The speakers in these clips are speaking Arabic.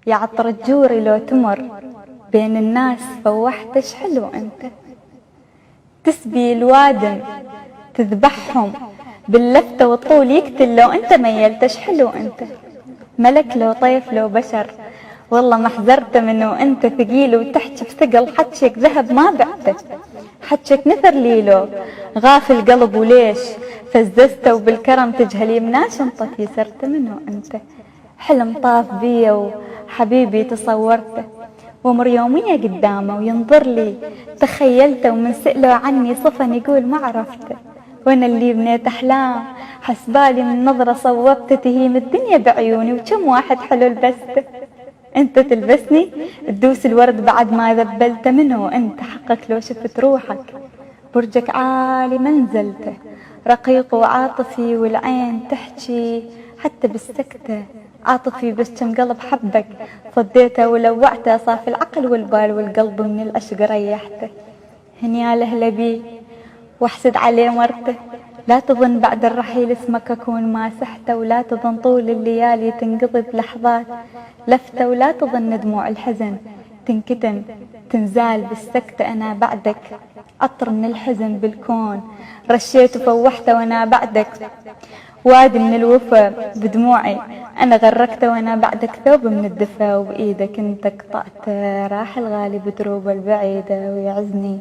يا عطر الجوري لو تمر بين الناس فوحت حلو انت. تسبي الوادم تذبحهم باللفتة والطول يقتل لو انت ميلت حلو انت. ملك لو طيف لو بشر والله ما حذرت منه انت ثقيل وتحكي بثقل حجك ذهب ما بعته. حجك نثر ليلو غافل قلب وليش فززته وبالكرم تجهلي مناش انطت يسرت منه انت. حلم طاف بي وحبيبي تصورته ومر يومية قدامه وينظر لي تخيلته ومن سأله عني صفن يقول ما عرفته. وانا اللي بنيت احلام حسبالي من نظرة صوبته تهيم الدنيا بعيوني وكم واحد حلو لبسته. انت تلبسني تدوس الورد بعد ما ذبلته منه انت. حقك لو شفت روحك برجك عالي منزلته رقيق وعاطفي والعين تحكي حتى بالسكتة عاطفي بس كم قلب حبك صديته ولوعته صافي العقل والبال والقلب من العشق ريحته. هنيا لهلا بي واحسد عليه مرته لا تظن بعد الرحيل اسمك أكون ماسحته ولا تظن طول الليالي تنقضي بلحظات لفتة ولا تظن دموع الحزن تنكتم تنزال بالسكتة. أنا بعدك عطر من الحزن بالكون رشيت وفوحته وأنا بعدك وادي من الوفا بدموعي أنا غرقته وأنا بعدك ثوب من الدفا وبإيدك أنت قطعته. راح الغالي بدروبه البعيدة ويعزني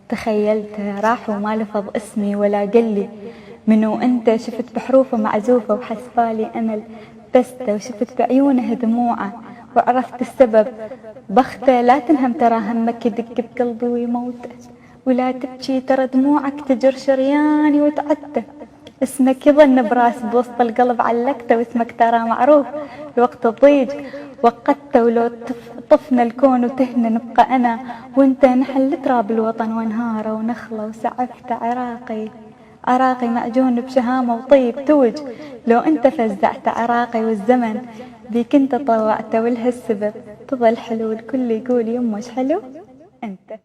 تخيلته راح وما لفظ اسمي ولا قلي منو أنت. شفت بحروفه معزوفة وحسبالي أنا لبسته وشفت بعيونه دموعه وعرفت السبب بخته. لا تنهم ترى همك يدق بقلبي ويموته ولا تبكي ترى دموعك تجر شرياني وتعته. اسمك يظن براس بوسط القلب علقته واسمك ترى معروف الوقت الضيج وقدته. ولو طفنا الكون وتهنا نبقى أنا وانت نحل تراب الوطن وانهاره ونخله وسعفته. عراقي مأجون بشهامة وطيب توج لو انت فزعت عراقي والزمن بيك انت طوعته ولهالسبب تظل حلو الكل يقول يمه حلو انت.